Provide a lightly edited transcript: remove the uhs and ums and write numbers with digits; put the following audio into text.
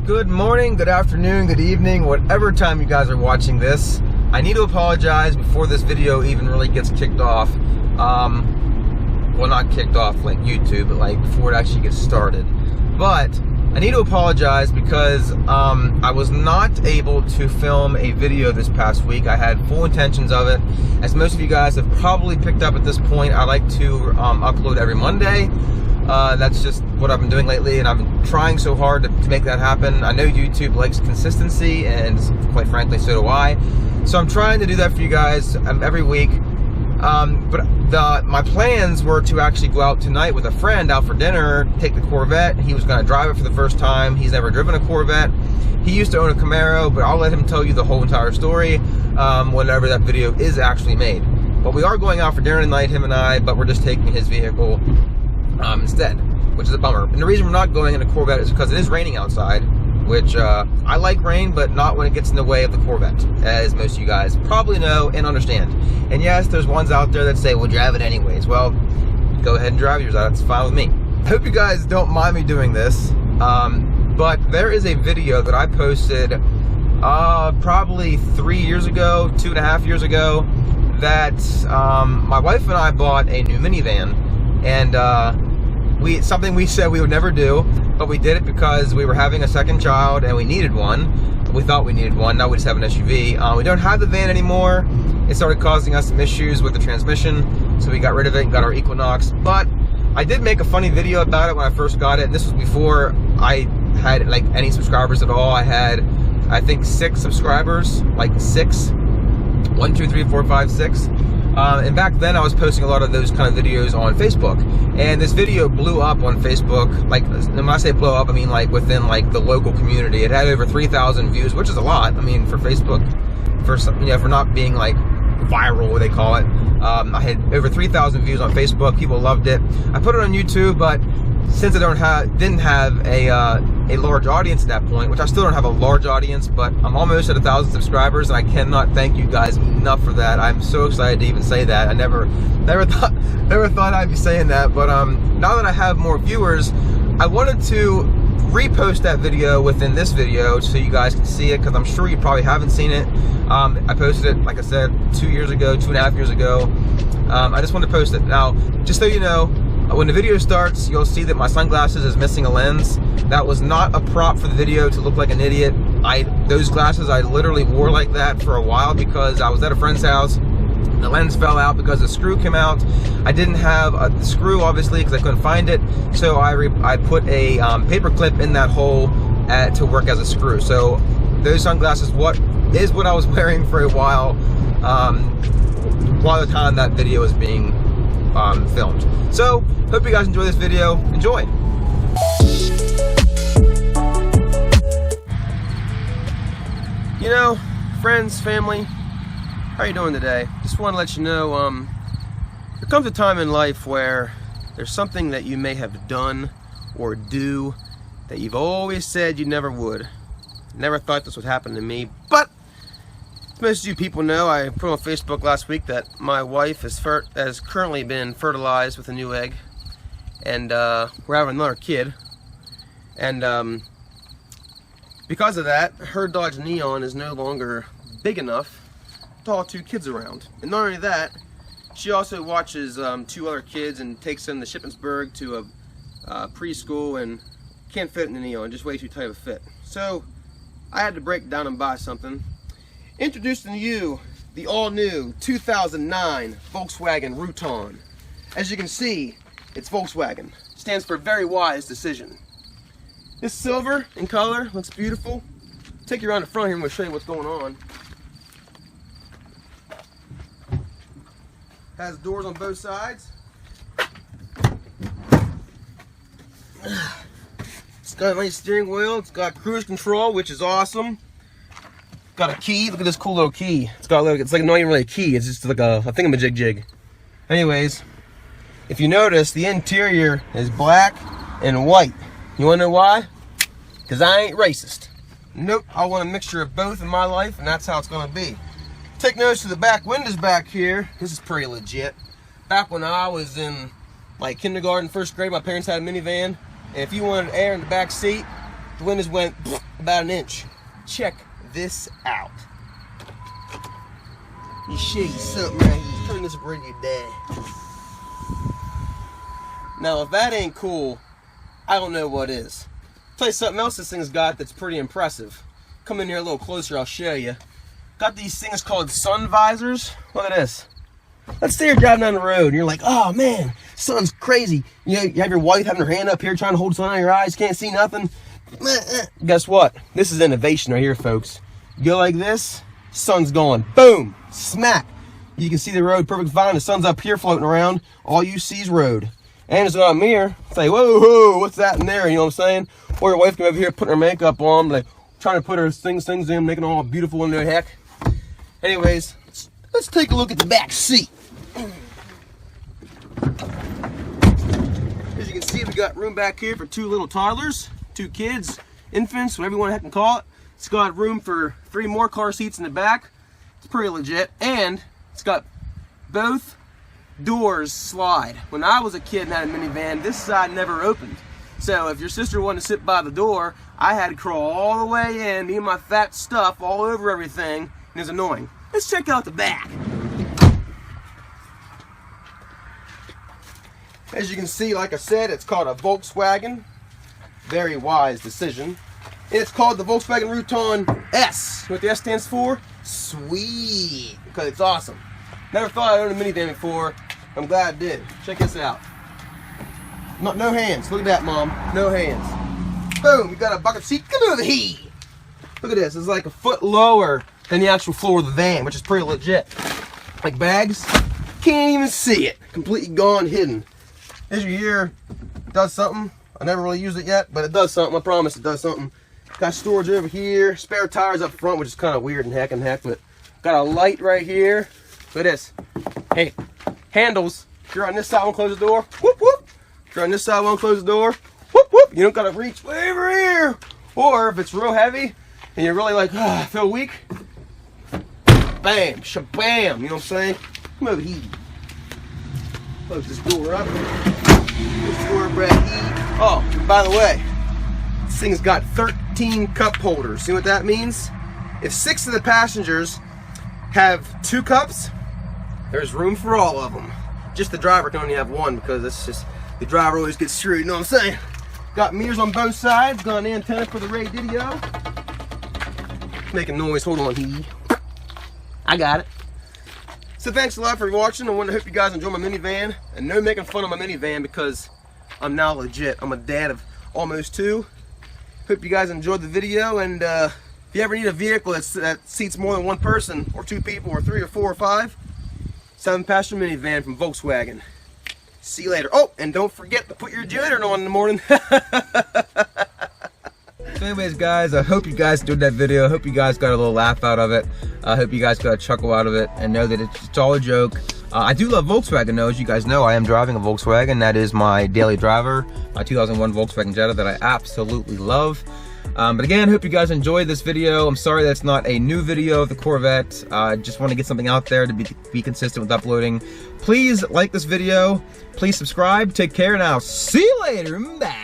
Good morning, good afternoon, good evening, whatever time you guys are watching this. I need to apologize before this video even really gets kicked off. Well, not kicked off like YouTube, but like before it actually gets started. But I need to apologize because I was not able to film a video this past week. I had full intentions of it. As most of you guys have probably picked up at this point, I like to upload every Monday. That's just what I've been doing lately, and I've been trying so hard to make that happen. I know YouTube likes consistency, and quite frankly, so do I. So I'm trying to do that for you guys every week. But my plans were to actually go out tonight with a friend out for dinner, take the Corvette. He was going to drive it for the first time. He's never driven a Corvette. He used to own a Camaro, but I'll let him tell you the whole entire story whenever that video is actually made. But we are going out for dinner tonight, him and I, but we're just taking his vehicle instead, which is a bummer. And the reason we're not going in a Corvette is because it is raining outside, which I like rain, but not when it gets in the way of the Corvette, as most of you guys probably know and understand. And yes, there's ones out there that say, well, drive it anyways. Well, go ahead and drive yours. That's fine with me. I hope you guys don't mind me doing this, but there is a video that I posted probably 3 years ago, 2.5 years ago, that my wife and I bought a new minivan, and something we said we would never do, but we did it because we were having a second child and we needed one. We thought we needed one. Now we just have an SUV. We don't have the van anymore. It started causing us some issues with the transmission, so we got rid of it and got our Equinox. But I did make a funny video about it when I first got it, and this was before I had like any subscribers at all. I had, I think, 6 subscribers, like 6. 1, 2, 3, 4, 5, 6. And back then I was posting a lot of those kind of videos on Facebook, and this video blew up on Facebook. Like, when I say blow up, I mean like within like the local community. It had over 3,000 views, which is a lot. I mean, for Facebook, for some, you know, for not being like viral, what they call it. I had over 3,000 views on Facebook. People loved it. I put it on YouTube, but since I didn't have a large audience at that point, which I still don't have a large audience, but I'm almost at 1,000 subscribers, and I cannot thank you guys enough for that. I'm so excited to even say that. I never thought I'd be saying that, but now that I have more viewers, I wanted to repost that video within this video so you guys can see it, because I'm sure you probably haven't seen it. I posted it, like I said, 2 years ago, 2.5 years ago. I just wanted to post it. Now, just so you know, when the video starts, you'll see that my sunglasses is missing a lens. That was not a prop for the video to look like an idiot. Those glasses I literally wore like that for a while because I was at a friend's house. The lens fell out because the screw came out. I didn't have the screw, obviously, because I couldn't find it. So I put a paper clip in that hole to work as a screw. So those sunglasses is what I was wearing for a while the time that video was being filmed. So, hope you guys enjoy this video. Enjoy! You know, friends, family, how are you doing today? Just want to let you know, there comes a time in life where there's something that you may have done or do that you've always said you never would. Never thought this would happen to me, but as most of you people know, I put on Facebook last week that my wife has currently been fertilized with a new egg, and we're having another kid. And because of that, her Dodge Neon is no longer big enough to haul 2 kids around. And not only that, she also watches 2 other kids and takes them to Shippensburg to a preschool, and can't fit in the Neon, just way too tight of a fit. So I had to break down and buy something. Introducing to you the all-new 2009 Volkswagen Routan. As you can see, it's Volkswagen. Stands for Very Wise Decision. This silver in color looks beautiful. Take you around the front here and we'll show you what's going on. Has doors on both sides. It's got a nice steering wheel. It's got cruise control, which is awesome. Got a key. Look at this cool little key. It's like not even really a key. It's just like a thingamajig. Anyways, if you notice, the interior is black and white. You wanna know why? Because I ain't racist. Nope, I want a mixture of both in my life, and that's how it's gonna be. Take notice to the back windows back here. This is pretty legit. Back when I was in like kindergarten, first grade, my parents had a minivan, and if you wanted air in the back seat, The windows went about an inch. Check this out. You show you something right here. Turn this over to your dad. Now, if that ain't cool, I don't know what is. I'll tell you something else this thing's got that's pretty impressive. Come in here a little closer, I'll show you. Got these things called sun visors. Look at this. Let's say you're driving down the road and you're like, oh man, sun's crazy. You know, you have your wife having her hand up here trying to hold sun on your eyes, can't see nothing. Guess what? This is innovation right here, folks. You go like this, sun's going. Boom, smack. You can see the road perfect fine. The sun's up here floating around. All you see is road. And it's got a mirror. Say, whoa, whoa, what's that in there? You know what I'm saying? Or your wife come over here putting her makeup on, like trying to put her things in, making it all beautiful in there, heck. Anyways, let's take a look at the back seat. As you can see, we got room back here for 2 little toddlers, 2 kids, infants, whatever you want to heck and call it. It's got room for 3 more car seats in the back. It's pretty legit. And it's got both doors slide. When I was a kid and had a minivan, this side never opened. So if your sister wanted to sit by the door, I had to crawl all the way in, me and my fat stuff all over everything, and it was annoying. Let's check out the back. As you can see, like I said, it's called a Volkswagen. Very wise decision. It's called the Volkswagen Routan S. What the S stands for? Sweet, because it's awesome. Never thought I'd own a minivan before. I'm glad I did. Check this out. No hands. Look at that, Mom. No hands. Boom. You got a bucket seat. Come over here. Look at this. It's like a foot lower than the actual floor of the van, which is pretty legit. Like bags, can't even see it. Completely gone, hidden. As you hear, it does something. I never really used it yet, but it does something. I promise it does something. Got storage over here. Spare tires up front, which is kind of weird and heck, but got a light right here. Look at this. Hey, handles. If you're on this side, won't close the door. Whoop, whoop. If you're on this side, won't close the door. Whoop, whoop. You don't got to reach way over here. Or if it's real heavy and you're really like, I feel weak. Bam, shabam. You know what I'm saying? Come over here. Close this door up. This door right here. Oh, by the way, this thing's got 13 cup holders. See what that means? If 6 of the passengers have 2 cups, there's room for all of them. Just the driver can only have 1 because it's just the driver always gets screwed, you know what I'm saying? Got mirrors on both sides, got an antenna for the radio. Making noise, hold on here. I got it. So thanks a lot for watching. I hope you guys enjoy my minivan. And no making fun of my minivan because I'm now legit. I'm a dad of almost 2. Hope you guys enjoyed the video, and if you ever need a vehicle that seats more than 1 person, or 2 people, or 3 or 4 or 5, 7-passenger minivan from Volkswagen. See you later. Oh, and don't forget to put your deodorant on in the morning. So anyways, guys, I hope you guys enjoyed that video. I hope you guys got a little laugh out of it. I hope you guys got a chuckle out of it and know that it's all a joke. I do love Volkswagen though. As you guys know, I am driving a Volkswagen. That is my daily driver, my 2001 Volkswagen Jetta that I absolutely love. But again, hope you guys enjoyed this video. I'm sorry that's not a new video of the Corvette. I just want to get something out there to be consistent with uploading. Please like this video. Please subscribe. Take care, and I'll see you later. Bye.